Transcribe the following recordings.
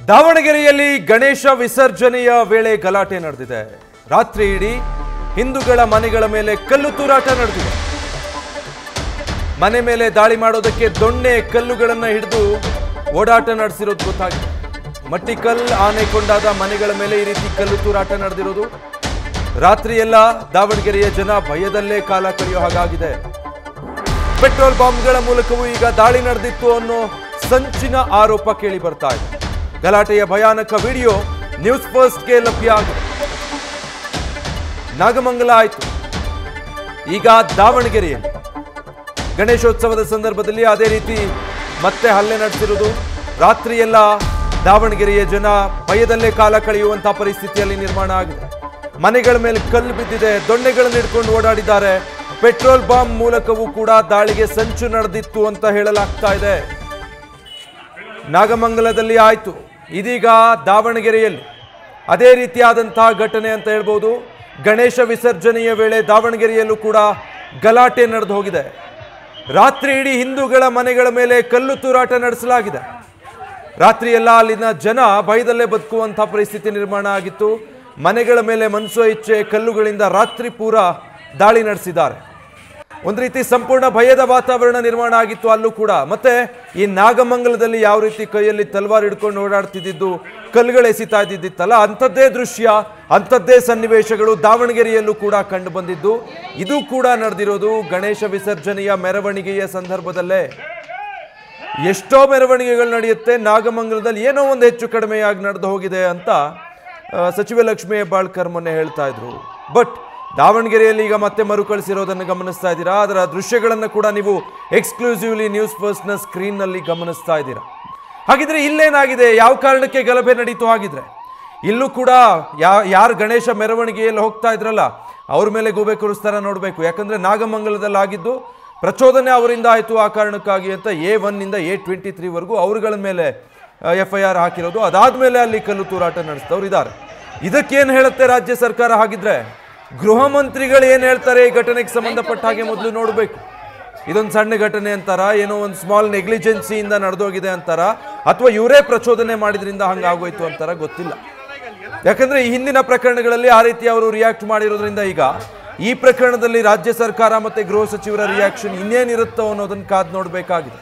ದಾವಣಗೆರೆಯಲ್ಲಿ ಗಣೇಶ ವಿಸರ್ಜನೆಯ ವೇಳೆ ಗಲಾಟೆ ನಡೆದಿದೆ. ರಾತ್ರಿ ಇಡೀ ಹಿಂದೂಗಳ ಮನೆಗಳ ಮೇಲೆ ಕಲ್ಲು ತೂರಾಟ ನಡೆದಿದೆ. ಮನೆ ಮೇಲೆ ದಾಳಿ ಮಾಡೋದಕ್ಕೆ ದೊಣ್ಣೆ ಕಲ್ಲುಗಳನ್ನು ಹಿಡಿದು ಓಡಾಟ ನಡೆಸಿರೋದು ಗೊತ್ತಾಗಿದೆ. ಮಟ್ಟಿಕಲ್ ಆನೆಕೊಂಡಾದ ಮನೆಗಳ ಮೇಲೆ ಈ ರೀತಿ ಕಲ್ಲು ತೂರಾಟ ನಡೆದಿರೋದು. ರಾತ್ರಿ ಎಲ್ಲ ದಾವಣಗೆರೆಯ ಜನ ಭಯದಲ್ಲೇ ಕಾಲ ಕಳೆಯೋ ಹಾಗಾಗಿದೆ. ಪೆಟ್ರೋಲ್ ಬಾಂಬ್ಗಳ ಮೂಲಕವೂ ಈಗ ದಾಳಿ ನಡೆದಿತ್ತು ಅನ್ನೋ ಸಂಚಿನ ಆರೋಪ ಕೇಳಿ ಬರ್ತಾ ಇದೆ. ಗಲಾಟೆಯ ಭಯಾನಕ ವಿಡಿಯೋ ನ್ಯೂಸ್ ಫಸ್ಟ್ಗೆ ಲಭ್ಯ ಆಗಿದೆ. ನಾಗಮಂಗಲ ಆಯಿತು, ಈಗ ದಾವಣಗೆರೆಯಲ್ಲಿ ಗಣೇಶೋತ್ಸವದ ಸಂದರ್ಭದಲ್ಲಿ ಅದೇ ರೀತಿ ಮತ್ತೆ ಹಲ್ಲೆ ನಡೆಸಿರುವುದು. ರಾತ್ರಿ ಎಲ್ಲ ದಾವಣಗೆರೆಯ ಜನ ಭಯದಲ್ಲೇ ಕಾಲ ಕಳೆಯುವಂತಹ ಪರಿಸ್ಥಿತಿಯಲ್ಲಿ ನಿರ್ಮಾಣ ಆಗಿದೆ. ಮನೆಗಳ ಮೇಲೆ ಕಲ್ಲು ಬಿದ್ದಿದೆ, ದೊಣ್ಣೆಗಳನ್ನು ಹಿಡ್ಕೊಂಡು ಓಡಾಡಿದ್ದಾರೆ. ಪೆಟ್ರೋಲ್ ಬಾಂಬ್ ಮೂಲಕವೂ ಕೂಡ ದಾಳಿಗೆ ಸಂಚು ನಡೆದಿತ್ತು ಅಂತ ಹೇಳಲಾಗ್ತಾ ಇದೆ. ನಾಗಮಂಗಲದಲ್ಲಿ ಆಯಿತು, ಇದೀಗ ದಾವಣಗೆರೆಯಲ್ಲಿ ಅದೇ ರೀತಿಯಾದಂತಹ ಘಟನೆ ಅಂತ ಹೇಳ್ಬೋದು. ಗಣೇಶ ವಿಸರ್ಜನೆಯ ವೇಳೆ ದಾವಣಗೆರೆಯಲ್ಲೂ ಕೂಡ ಗಲಾಟೆ ನಡೆದು ಹೋಗಿದೆ. ರಾತ್ರಿ ಇಡೀ ಹಿಂದೂಗಳ ಮನೆಗಳ ಮೇಲೆ ಕಲ್ಲು ತೂರಾಟ ನಡೆಸಲಾಗಿದೆ. ರಾತ್ರಿ ಎಲ್ಲ ಅಲ್ಲಿನ ಜನ ಭಯದಲ್ಲೇ ಬದುಕುವಂತಹ ಪರಿಸ್ಥಿತಿ ನಿರ್ಮಾಣ ಆಗಿತ್ತು. ಮನೆಗಳ ಮೇಲೆ ಮನಸೋ ಇಚ್ಛೆ ಕಲ್ಲುಗಳಿಂದ ರಾತ್ರಿ ಪೂರ ದಾಳಿ ನಡೆಸಿದ್ದಾರೆ. ಒಂದು ರೀತಿ ಸಂಪೂರ್ಣ ಭಯದ ವಾತಾವರಣ ನಿರ್ಮಾಣ ಆಗಿತ್ತು ಅಲ್ಲೂ ಕೂಡ. ಮತ್ತೆ ಈ ನಾಗಮಂಗಲದಲ್ಲಿ ಯಾವ ರೀತಿ ಕೈಯಲ್ಲಿ ತಲವಾರು ಹಿಡ್ಕೊಂಡು ಓಡಾಡ್ತಿದ್ದು, ಕಲ್ಲುಗಳು ಎಸಿತಾ ಇದ್ದಿತ್ತಲ್ಲ, ಅಂಥದ್ದೇ ದೃಶ್ಯ, ಅಂಥದ್ದೇ ಸನ್ನಿವೇಶಗಳು ದಾವಣಗೆರೆಯಲ್ಲೂ ಕೂಡ ಕಂಡು ಬಂದಿದ್ದು. ಇದು ಕೂಡ ನಡೆದಿರೋದು ಗಣೇಶ ವಿಸರ್ಜನೆಯ ಮೆರವಣಿಗೆಯ ಸಂದರ್ಭದಲ್ಲೇ. ಎಷ್ಟೋ ಮೆರವಣಿಗೆಗಳು ನಡೆಯುತ್ತೆ ನಾಗಮಂಗಲದಲ್ಲಿ, ಏನೋ ಒಂದು ಹೆಚ್ಚು ಕಡಿಮೆಯಾಗಿ ನಡೆದು ಹೋಗಿದೆ ಅಂತ ಸಚಿವ ಲಕ್ಷ್ಮೀ ಹೆಬ್ಬಾಳ್ಕರ್ ಮೊನ್ನೆ ಹೇಳ್ತಾ ಇದ್ರು. ಬಟ್ ದಾವಣಗೆರೆಯಲ್ಲಿ ಈಗ ಮತ್ತೆ ಮರುಕಳಿಸಿರೋದನ್ನು ಗಮನಿಸ್ತಾ ಇದ್ದೀರಾ. ಅದರ ದೃಶ್ಯಗಳನ್ನು ಕೂಡ ನೀವು ಎಕ್ಸ್ಕ್ಲೂಸಿವ್ಲಿ ನ್ಯೂಸ್ ಫಸ್ಟ್ನ ಸ್ಕ್ರೀನ್ನಲ್ಲಿ ಗಮನಿಸ್ತಾ ಇದ್ದೀರಾ. ಹಾಗಿದ್ರೆ ಇಲ್ಲೇನಾಗಿದೆ, ಯಾವ ಕಾರಣಕ್ಕೆ ಗಲಭೆ ನಡೀತು? ಹಾಗಿದ್ರೆ ಇಲ್ಲೂ ಕೂಡ ಯಾರು ಗಣೇಶ ಮೆರವಣಿಗೆಯಲ್ಲಿ ಹೋಗ್ತಾ ಇದ್ರಲ್ಲ ಅವ್ರ ಮೇಲೆ ಗೂಬೆ ಕೂರಿಸ್ತಾರ ನೋಡಬೇಕು. ಯಾಕಂದ್ರೆ ನಾಗಮಂಗಲದಲ್ಲಿ ಆಗಿದ್ದು ಪ್ರಚೋದನೆ ಅವರಿಂದ ಆಯಿತು, ಆ ಕಾರಣಕ್ಕಾಗಿ ಅಂತ A1 A23ವರೆಗೂ ಅವ್ರಗಳ ಮೇಲೆ FIR ಹಾಕಿರೋದು. ಅದಾದ್ಮೇಲೆ ಅಲ್ಲಿ ಕಲ್ಲು ತೂರಾಟ ನಡೆಸಿದವರು ಇದ್ದಾರೆ. ಇದಕ್ಕೇನು ಹೇಳುತ್ತೆ ರಾಜ್ಯ ಸರ್ಕಾರ? ಹಾಗಿದ್ರೆ ಗೃಹ ಮಂತ್ರಿಗಳು ಏನು ಹೇಳ್ತಾರೆ ಈ ಘಟನೆಗೆ ಸಂಬಂಧಪಟ್ಟ ಹಾಗೆ ಮೊದಲು ನೋಡಬೇಕು. ಇದೊಂದು ಸಣ್ಣ ಘಟನೆ ಅಂತಾರ, ಏನೋ ಒಂದು ಸ್ಮಾಲ್ ನೆಗ್ಲಿಜೆನ್ಸಿಯಿಂದ ನಡೆದೋಗಿದೆ ಅಂತಾರ, ಅಥವಾ ಇವರೇ ಪ್ರಚೋದನೆ ಮಾಡಿದ್ರಿಂದ ಹಂಗಾಗೋಯ್ತು ಅಂತಾರ, ಗೊತ್ತಿಲ್ಲ. ಯಾಕಂದ್ರೆ ಈ ಹಿಂದಿನ ಪ್ರಕರಣಗಳಲ್ಲಿ ಆ ರೀತಿ ಅವರು ರಿಯಾಕ್ಟ್ ಮಾಡಿರೋದ್ರಿಂದ ಈಗ ಈ ಪ್ರಕರಣದಲ್ಲಿ ರಾಜ್ಯ ಸರ್ಕಾರ ಮತ್ತೆ ಗೃಹ ಸಚಿವರ ರಿಯಾಕ್ಷನ್ ಇನ್ನೇನಿರುತ್ತೋ ಅನ್ನೋದನ್ನು ಕಾದು ನೋಡಬೇಕಾಗಿದೆ.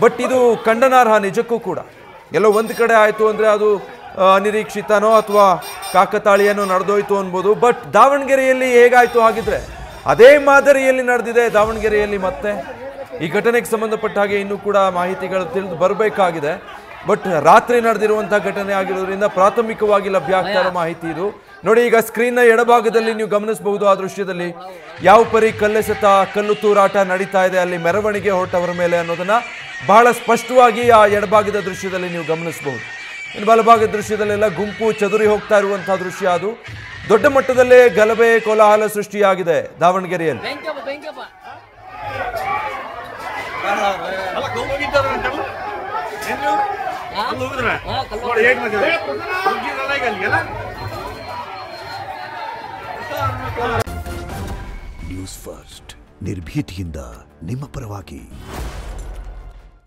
ಬಟ್ ಇದು ಖಂಡನಾರ್ಹ ನಿಜಕ್ಕೂ ಕೂಡ. ಎಲ್ಲೋ ಒಂದು ಕಡೆ ಆಯಿತು ಅಂದರೆ ಅದು ಅನಿರೀಕ್ಷಿತನೋ ಅಥವಾ ಕಾಕತಾಳೀಯನೋ ನಡೆದೋಯ್ತು ಅನ್ಬೋದು. ಬಟ್ ದಾವಣಗೆರೆಯಲ್ಲಿ ಹೇಗಾಯಿತು? ಹಾಗಿದ್ರೆ ಅದೇ ಮಾದರಿಯಲ್ಲಿ ನಡೆದಿದೆ ದಾವಣಗೆರೆಯಲ್ಲಿ. ಮತ್ತೆ ಈ ಘಟನೆಗೆ ಸಂಬಂಧಪಟ್ಟ ಹಾಗೆ ಇನ್ನೂ ಕೂಡ ಮಾಹಿತಿಗಳು ತಿಳಿದು ಬರಬೇಕಾಗಿದೆ. ಬಟ್ ರಾತ್ರಿ ನಡೆದಿರುವಂಥ ಘಟನೆ ಆಗಿರೋದ್ರಿಂದ ಪ್ರಾಥಮಿಕವಾಗಿ ಲಭ್ಯ ಆಗ್ತಾ ಇರೋ ಮಾಹಿತಿ ಇದು. ನೋಡಿ, ಈಗ ಸ್ಕ್ರೀನ್ನ ಎಡಭಾಗದಲ್ಲಿ ನೀವು ಗಮನಿಸಬಹುದು. ಆ ದೃಶ್ಯದಲ್ಲಿ ಯಾವ ಪರಿ ಕಲ್ಲೆಸೆತ ಕಲ್ಲು ತೂರಾಟ ನಡೀತಾ ಇದೆ ಅಲ್ಲಿ ಮೆರವಣಿಗೆ ಹೊರಟವರ ಮೇಲೆ ಅನ್ನೋದನ್ನ ಬಹಳ ಸ್ಪಷ್ಟವಾಗಿ ಆ ಎಡಭಾಗದ ದೃಶ್ಯದಲ್ಲಿ ನೀವು ಗಮನಿಸಬಹುದು. ಇನ್ನು ಬಲಭಾಗದ ದೃಶ್ಯದಲ್ಲೆಲ್ಲ ಗುಂಪು ಚದುರಿ ಹೋಗ್ತಾ ಇರುವಂತಹ ದೃಶ್ಯ. ಅದು ದೊಡ್ಡ ಮಟ್ಟದಲ್ಲೇ ಗಲಭೆ ಕೋಲಾಹಲ ಸೃಷ್ಟಿಯಾಗಿದೆ ದಾವಣಗೆರೆಯಲ್ಲಿ. ನ್ಯೂಸ್ ಫಸ್ಟ್, ನಿರ್ಭೀತಿಯಿಂದ ನಿಮ್ಮ ಪರವಾಗಿ.